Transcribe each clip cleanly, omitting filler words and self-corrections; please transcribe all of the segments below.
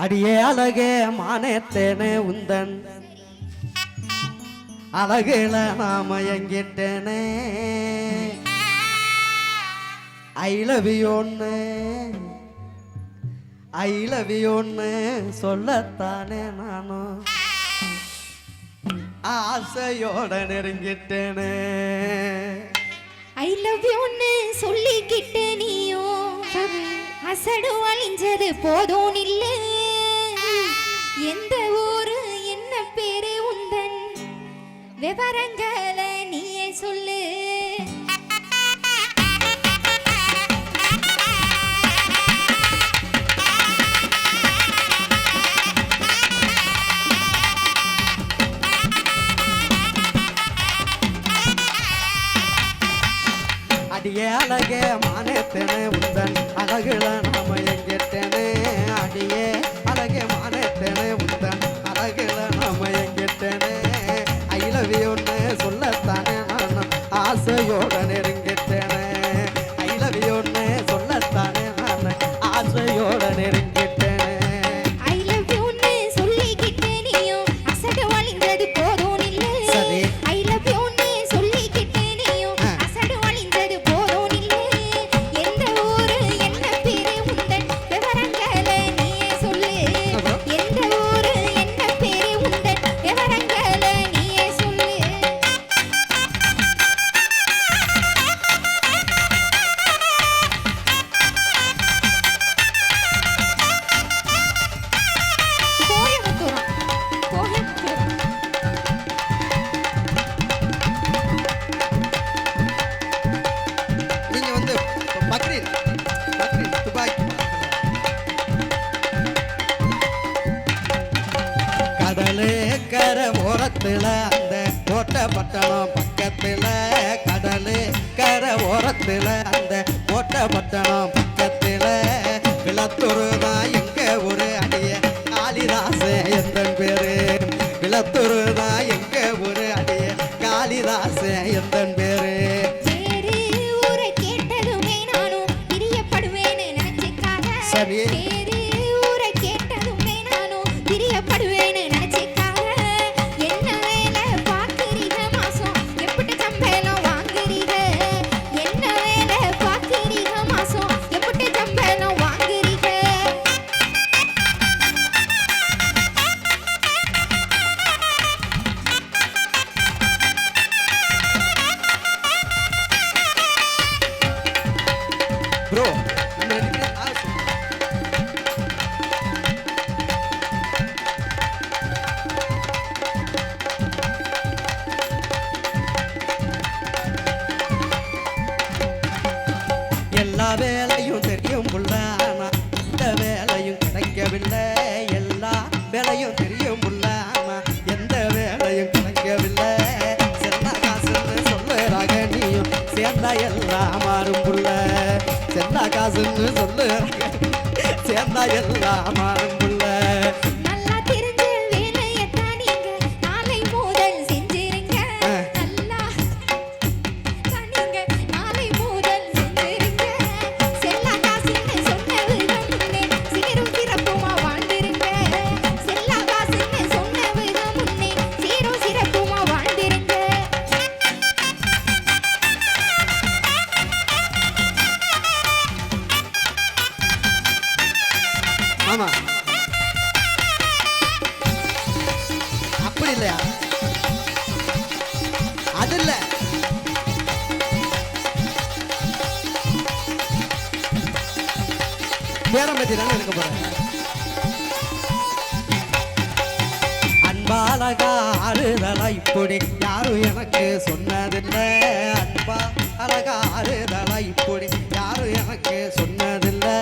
அடியே அழகே மானேத்தேனே உந்தன் அழகுல நாம எங்கிட்டேனே ஐ லவ் யூன்னு சொல்லத்தானே நானும் ஆசையோட நெருங்கிட்டேனே ஐ லவ் யூன்னு சொல்லிக்கிட்டு நீயும் அசடு அழிஞ்சது போதும் இல்லை எந்த ஊரு என்ன பேரு உந்தன் விவரங்களை நீயே சொல்லு அடியே அழகே மானேத்தேனே உந்தன் அழகுல நாம எங்கிட்டேனே அடியே அழகே மானேத்தேனே உந்தன் அழகுல நாம எங்கிட்டேனே ஐ லவ் யூன்னு சொல்லத்தானே நான் ஆசையோட நெருங்கிட்டேனே ஐ லவ் யூன்னு சொல்லத்தானே நான் ஆசையோட நெருங்கிட்டேனே ஐ லவ் யூன்னு சொல்லிக்கிட்டு நீயும் அசடு அழிஞ்சது போதும் இல்லை சரி ஐ லவ் யூன்னு சொல்லிக்கிட்டு நீயும் அசடு அழிஞ்சது போதும் இல்லை எந்த ஊரு என்ன பேரு உந்தன் விவரங்களை நீயே சொல்லு எந்த ஊரு என்ன பேரு உந்தன் விவரங்களை நீயே சொல்லு கோயம்புத்தூரா கோயம்புத்தூரா நீங்க வந்து பக்ரீத் துபாய் கடலு கரை ஓரத்துல அந்த கோட்டை பட்டணம் பக்கத்துல கடலு கரை ஓரத்துல அந்த கோட்டை பட்டணம் பக்கத்துல விளத்தூர் தான் எங்க ஒரு அடிய காளிதாச எந்த பேரு விளத்தூர் தான் எங்க ஒரு அடிய காளிதாச எந்த பேரு வேறு ஊரை கேட்டதுமே நானும் பிரியப்படுவேன்னு நினைச்சுக்காத சரி. வேறு ஊரை கேட்டதுமே நானும் பிரியப்படுவேன்னு நினைச்சுக்காத என்ன வேலை பார்க்குறீங்க மாசம் எப்படி சம்பளம் வாங்குறீங்க என்ன வேலை பார்க்குறீங்க மாசம் எப்படி சம்பளம் வாங்குறீங்க ப்ரோ நம்ம ரெண்டு பேரும் ஆசை. எல்லா வேலையும் தெரியும் புள்ள ஆனா இந்த வேலையும் கிடைக்கவில்லை எல்லா வேலையும் தெரியும் புள்ள ஆனா எந்த வேலையும் கிடைக்கவில்லை செல்லா காசுன்னு சொல்லுறாங்க நீயும் சேர்ந்தா எல்லாம் மாறும் புள்ள செல்லா காசுன்னு சொல்லுறாங்க சேர்ந்தா எல்லாம் மாறும் புள்ள நல்லா தெரிஞ்ச வேலையத்தான் நீங்க நாளை முதல் செஞ்சிருங்க நல்லா நீங்க நாளை முதல் செஞ்சிருங்க செல்லா காசுன்னு சொன்னவங்க முன்னே சீரும் சிறப்புமா வாழ்ந்திருங்க செல்லா காசுன்னு சொன்னவங்க முன்னே சீரும் சிறப்புமா வாழ்ந்திருங்க ஆமா அப்படி இல்லையா அது இல்ல பேரம் பத்தி தானே இருக்க போறேன் அன்பாலகா ஆறுதலா இப்படி யாரும் எனக்கு சொன்னதில்லை அன்பா அழகா ஆறுதலா இப்படி யாரும் எனக்கு சொன்னதில்லை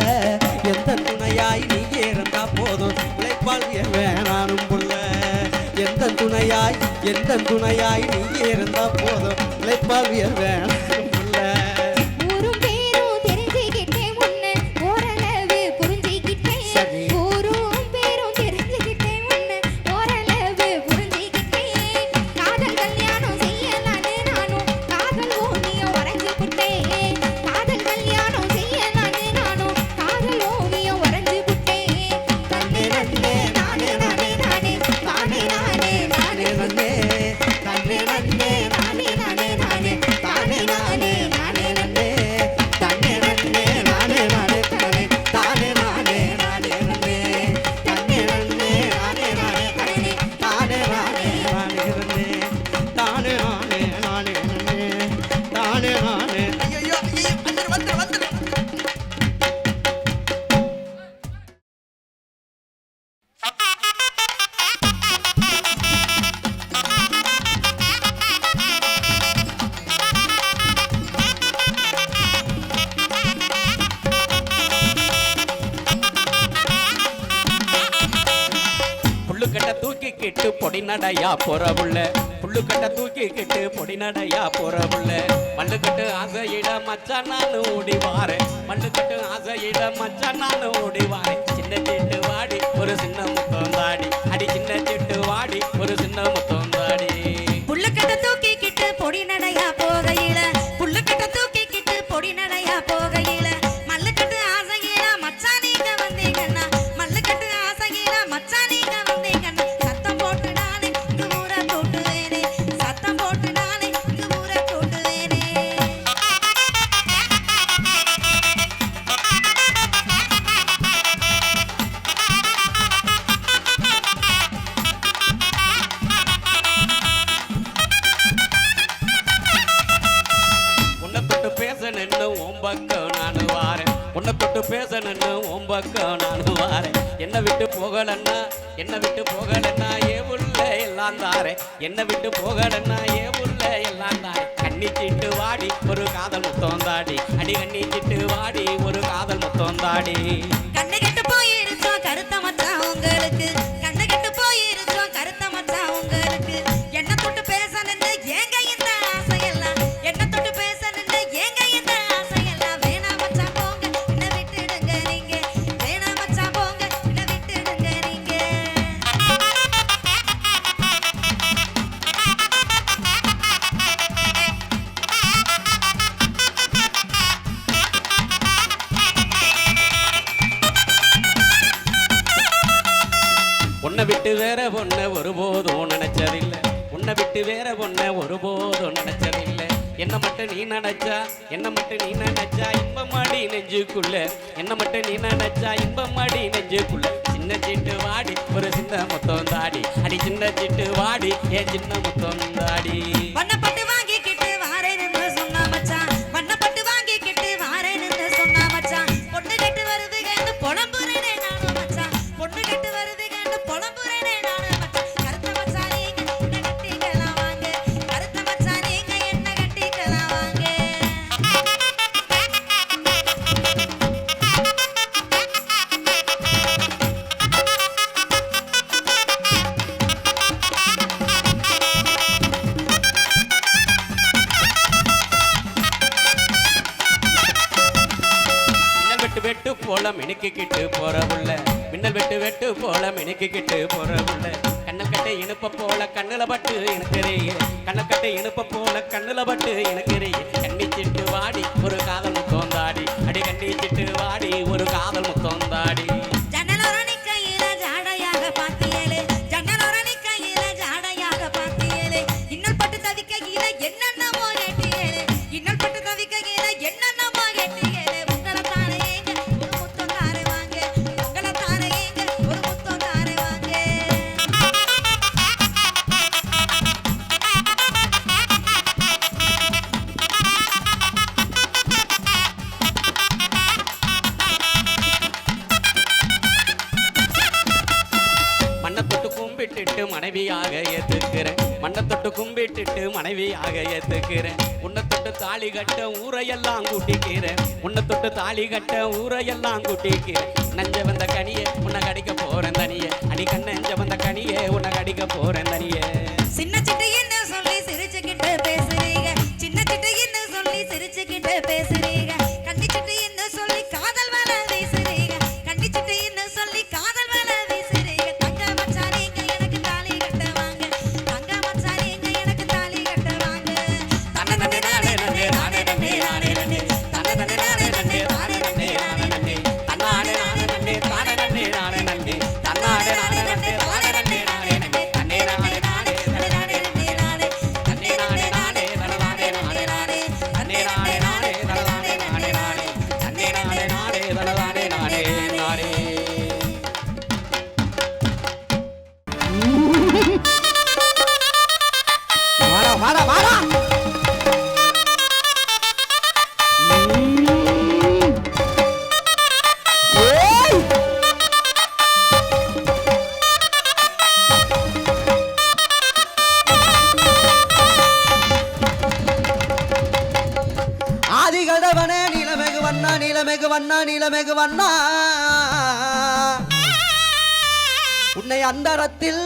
எந்த துணையாய் நீ இருந்தா போதும் உழைப்பால் வேணானும் புள்ள எந்த துணையாய் நீ இருந்தா போதும் உழைப்பால் வேணானும் புள்ள ஊரும் பேரும் தெரிஞ்சுக்கிட்டேன் உன்னை ஓரளவு புரிஞ்சுக்கிட்டேன் சரி. ஊரும் பேரும் தெரிஞ்சுக்கிட்டேன் உன்னை ஓரளவு புரிஞ்சுக்கிட்டேன் காதல் கல்யாணம் செய்யலான்னு நானும் காதல் ஓவியம் வரைஞ்சு விட்டேன் காதல் கல்யாணம் செய்யலான்னு நானும் காதல் ஓவியம் வரைஞ்சு விட்டேன் கண்ணு தூக்கிக்கிட்டு பொடி நடையா போற புள்ள புள்ளுக்கட்ட தூக்கிக்கிட்டு பொடி நடையா போற புள்ள மல்லுக்கட்டு ஆசையிட மச்சான் நான் ஓடி வாரேன் மல்லுக்கட்டு ஆசையிட மச்சான் நான் ஓடி வாரேன் சின்ன சிட்டு வாடி ஒரு சின்ன முத்தம் தாடி அடி சின்ன சிட்டு வாடி ஒரு சின்ன முத்தம் தாடி புள்ளுக்கட்ட தூக்கிக்கிட்டு பொடி நடையா போகையில புள்ளுக்கட்ட தூக்கிக்கிட்டு பொடி நடையா போகையில மல்லுக்கட்டு ஆசையில மச்சான் நீங்க வந்தீங்கன்னா மல்லுக்கட்டு ஆசையில மச்சான் நீங்க வந்தீங்கன்னா சத்தம் போட்டு நானே இங்கு ஊரை கூட்டுவேனே சத்தம் போட்டு நானே இங்கு ஊரை கூட்டுவேனே உன்னை தொட்டு பேச நின்று ஓம்பக்கம் நான் வாரேன் உன்னை தொட்டு பேச நின்று ஓம்பக்கம் நான் வாரேன் என்னை விட்டு போகலன்னா ஏ உள்ள எல்லாம் தாரேன் என்னை விட்டு போகலன்னா ஏ உள்ள எல்லாம் தாரேன் கண்ணி சிட்டு வாடி ஒரு காதல் முத்தம் தாடி அடி கண்ணி சிட்டு வாடி ஒரு காதல் முத்தம் தாடி கண்ணு கெட்டு போயிருச்சோம் கருத்த மச்சான் உங்களுக்கு கண்ணு கெட்டு போயிருச்சோம் கருத்த மச்சான் உங்களுக்கு என்ன தொட்டு பேச நின்று ஏங்க இந்த ஆசையெல்லாம் என்ன தொட்டு பேச நின்று ஏங்க இந்த ஆசையெல்லாம் வேணாம் மச்சான் போங்க என்ன விட்டுடுங்க நீங்க வேணாம் மச்சான் போங்க என்ன விட்டுடுங்க நீங்க உன்னை விட்டு வேற பொண்ணை ஒருபோதும் நினைச்சதில்லை உன்னை விட்டு வேற பொண்ணை ஒருபோதும் நினைச்சதில்லை என்ன மட்டும் நீ நினைச்சா இன்பமாடி நெஞ்சுக்குள்ள என்ன மட்டும் நீ நினைச்சா இன்பமாடி நெஞ்சுக்குள்ள சின்ன சிட்டு வாடி ஒரு சின்ன முத்தம் தாடி அடி சின்ன சிட்டு வாடி ஏன் சின்ன முத்தம் தாடி வண்ணப்பட்டு வாங்கிக்கிட்டு வாரேன்னு சொன்னா மச்சான் வண்ணப்பட்டு வாங்கிக்கிட்டு வாரேன்னு சொன்னா மச்சான் பொண்ணு கட்டு வருதுன்னு புலம்புறேனே நானும் மச்சான் பொண்ணு கட்டு வருதுன்னு புலம்புறேனே நானும் மச்சான் கருத்த மச்சான் நீங்க என்ன கட்டிக்கலாம் வாங்க கருத்த மச்சான் நீங்க என்ன கட்டிக்கலாம் வாங்க வெட்டு போல மினுக்கிட்டு போற புள்ள மின்னல் வெட்டு போல மினுக்கிட்டு போற புள்ள கண்ணல் கட்டை இனுப்ப போல கண்ணுல பட்டு எனக்குறிய கண்ணல் கட்டை இனுப்ப போல கண்ணுல பட்டு எனக்குறிய கண்ணி சிட்டு வாடி ஒரு காதல் முத்தம் தாடி அடி கண்ணி சிட்டு வாடி ஒரு காதல் முத்தம் தாடி ஜன்னலோரணி கையில ஜாடையாக பாத்தியலே ஜன்னலோரணி கையில ஜாடையாக பாத்தியலே இன்னல் பட்டு தவிக்கையில என்னென்னமோ கேட்டியலே இன்னல் பட்டு தவிக்கையில என்னென்னமோ கேட்டியலே உங்களை தானே ஏங்க ஒரு முத்தம் தாரே வாங்க உங்களை தானே ஏங்க ஒரு முத்தம் தாரே வாங்க மண்ணை தொட்டு கும்பிட்டுட்டு மனைவியாக ஏத்துக்கிறேன் மண்ணை தொட்டு கும்பிட்டுட்டு மனைவியாக ஏத்துக்கிறேன் உன்னை தொட்டு தாலி கட்ட ஊரையெல்லாம் கூட்டிக்கிறேன் உன்னை தொட்டு தாலி கட்ட ஊரையெல்லாம் கூட்டிக்கிறேன் நஞ்ச வந்த கனியே உன்னை கடிக்க போறேன் தனியே அடி கண்ணஞ்ச வந்த கனியே உன்னை கடிக்க போறேன் தனியே சின்ன சிட்டு என்ன சொல்லி சிரிச்சுக்கிட்டு பேசுறீங்க சின்ன சிட்டு என்ன சொல்லி சிரிச்சுக்கிட்டு பேசுறீங்க கண்ணி சிட்டு என்ன சொல்லி காதல் வலை வீசுறீங்க கண்ணி சிட்டு என்ன சொல்லி காதல் வலை வீசுறீங்க தங்க மச்சான் நீங்க எனக்கு தாலி கட்ட வாங்க தங்க மச்சான் நீங்க எனக்கு தாலி கட்ட வாங்க தன்ன தன்ன நானே நன்னே நானே நன்னே நானே நன்னே தன்ன தன்ன நானே நன்னே நானே நன்னே நானே நன்னே தன்னானே நானே நன்னே தானே நன்னே நானே நன்னே தன்னானே நானே நன்னே தானே நன்னே நானே நன்னே தன்னே நானே நானே தன்னே நானே நன்னே நானே தன்னே நானே நானே தன்னே நானே நானே தன்னே நானே நானே தன்னே நானே நானே தன்னே நானே நானே தன்னே நானே நானே வாடா வாடா வாடா ஏய் ஆதிகடவனே நீலமெகு வண்ணா நீலமெகு வண்ணா நீலமெகு வண்ணா உன்னை அந்தரத்தில்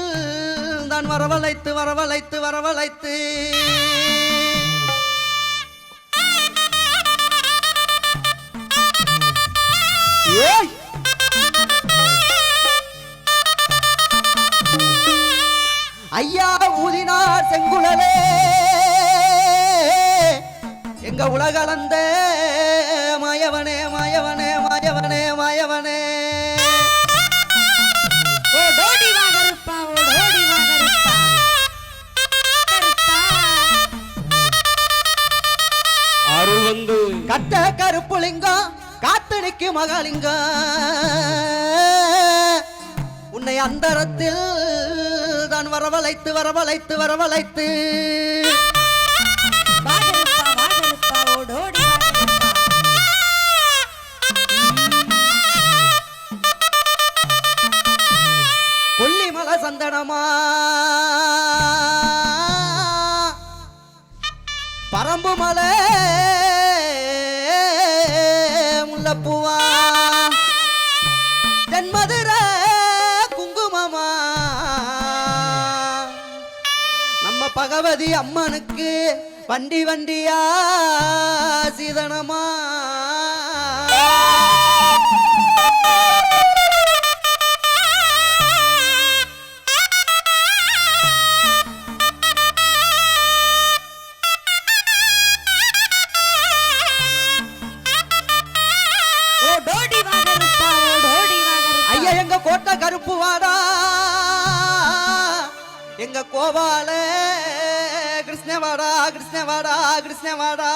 எல்லாம் தான் வரவழைத்து வரவழைத்து வரவழைத்து ஏய் ஐயா ஊதினார் செங்குழலே எங்க உலகளந்த மாயவனே மாயவனே மாயவனே மாயவனே ஓடோடி வா கருப்பா ஓடோடி வா கருப்பா கருப்பா அருள் வந்து கட்ட கருப்புலிங்கம் காத்து நிக்கு மகாலிங்கம் உன்னை அந்தரத்தில் தான் வரவழைத்து வரவழைத்து வரவழைத்து வா கருப்பா ஓடோடி வா கருப்பா கொல்லிமலை சந்தனமா பரம்பு மலை முல்லப்பூவா தென்மதுரை குங்குமமா நம்ம பகவதி அம்மனுக்கு வண்டி வண்டியா சீதனமா ஓடோடி வா கருப்பா ஓடோடி வா கருப்பா ஐயா எங்க கோட்டை கருப்பு வாடா எங்க கோபால கிருஷ்ணவாடா கிருஷ்ணவாடா கிருஷ்ணவாடா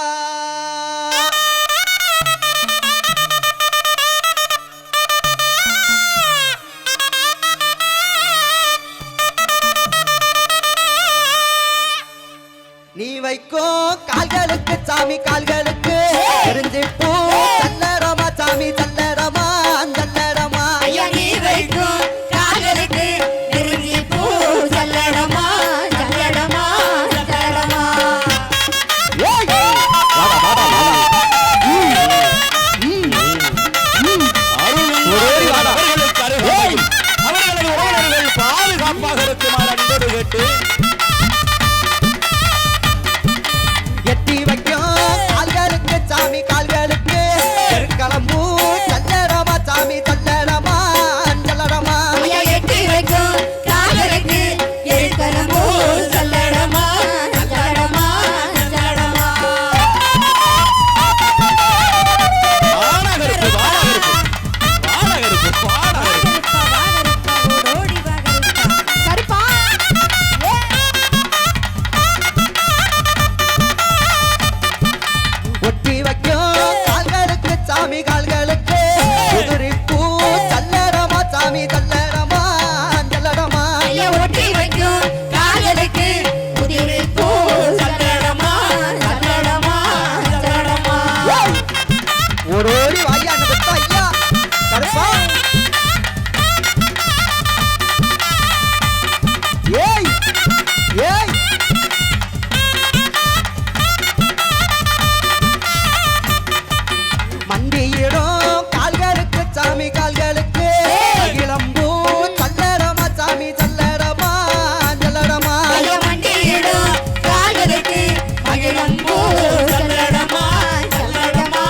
நீ வைக்கும் கால்களுக்கு சாமி கால்களுக்கு தெரிஞ்சு பூ சல்லடமா சாமி சல்லடமா சல்லடமா ஐயா நீ வைக்கும் கால்களுக்கு நெருங்கி பூ சல்லடமா சல்லடமா சல்லடமா ஏய்! வாடா, வாடா, வாடா. ஒரே வாடா. அவர்களுக்கு அருகாமை, அவர்களது உறவினர்கள் பாதுகாப்பாக இருக்குமாறு அன்போடு கேட்டு எட்டி வைக்கும் கால்களுக்கு சாமி கால்களுக்கு கிளம்பூ சல்லடமா சாமி சல்லடமா சல்லடமா ஐயா எட்டி வைக்கும் கால்களுக்கு எழுக்கலம்பூ சல்லடமா சல்லடமா சல்லடமா வாடகருக்கு வாடகருக்கு வாடகருக்கு ஓடோடி வா கருப்பா ஒட்டி வைக்கும் கால்களுக்கு சாமி கால்களுக்கு உதிரி பூ சல்லடமா சாமி சல்லடமா சல்லடமா ஐயா ஒட்டி வைக்கும் கால்களுக்கு உதிரி பூ சல்லடமா சல்லடமா சல்லடமா ஓரோடி வாயா பெத்த ஐயா கருப்பா ஏய் ஏய் மண்டியிடும் கால்களுக்கு சாமி கால்களுக்கு இளம்பூ சல்லடமா சாமி சல்லடமா சல்லடமா ஐயா மண்டியிடும் கால்களுக்கு மகிழம்பூ சல்லடமா சல்லடமா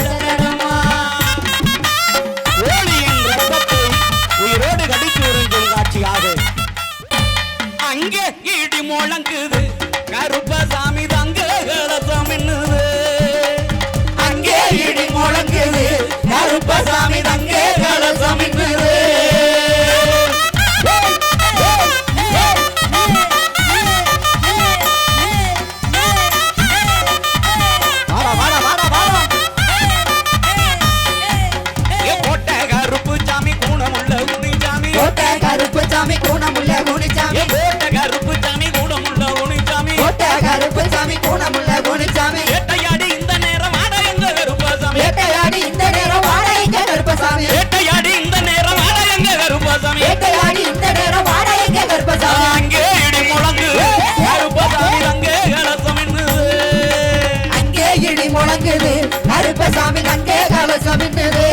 சல்லடமா கோழியின் ரத்தத்தை உயிரோடு கடித்து உறிஞ்சும் காட்சியாக அங்கே இடி முழங்குது கருப்பசாமி தங்க கலசம் என்னது அங்கே இடி முழங்குது கருப்பசாமி தங்க கலசம் என்னது வாடா வாடா வாடா வாடா கோட்டை கருப்பு சாமி கூணமுள்ள குனிச்சாமி கோட்டை கருப்பு சாமி கூணமுள்ள குனிச்சாமி கோட்டை கருப்பு சாமி கூணமுள்ள குனிச்சாமி கோட்டை கருப்பு சாமி கூணமுள்ள குனிச்சாமி வேட்டையாடி இந்த நேரம் ஆட எங்க கருப்பசாமி வேட்டையாடி இந்த நேரம் வாட எங்க கருப்பசாமி வேட்டையாடி இந்த நேரம் ஆட எங்க கருப்பசாமி வேட்டையாடி இந்த நேரம் வாட எங்க கருப்பசாமி அங்கே இடி முழங்கு கருப்பசாமி அங்கே கலசம் என்னது அங்கே இடி முழங்குது கருப்பசாமி அங்கே கலசம் என்னது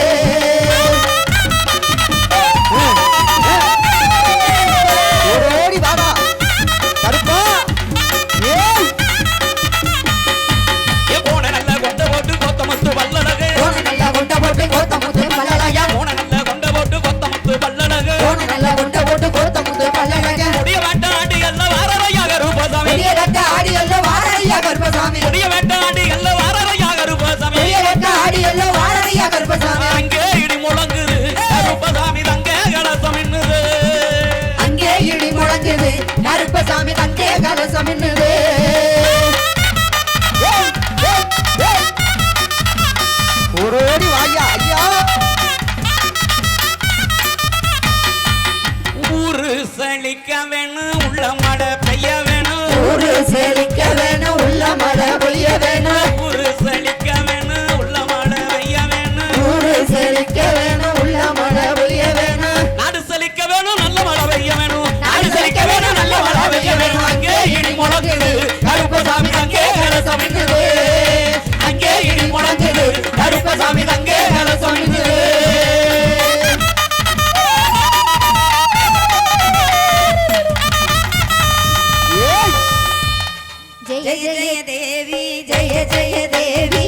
ஓடி வாடா செழிக்க வேணும் உள்ள மழை பெய்ய வேணும் ஊரு செழிக்க வேணும் உள்ள மழை பெய்ய வேணும் ஊரு செழிக்க வேணும் உள்ள மழை பெய்ய வேணும் ஊரு செழிக்க வேணும் உள்ள மழை பெய்ய வேணும் நாடு செழிக்க வேணும் நல்ல மழை பெய்ய வேணும் நாடு செழிக்க வேணும் நல்ல மழை பெய்ய வேணும் அங்கே இடி முழங்குது கருப்பசாமி அங்கே கலசமிக்குது அங்கே இடி முழங்குது கருப்பசாமி அங்கே கலசமிக்குது ஜெய ஜெய தேவி ஜெய ஜெய தேவி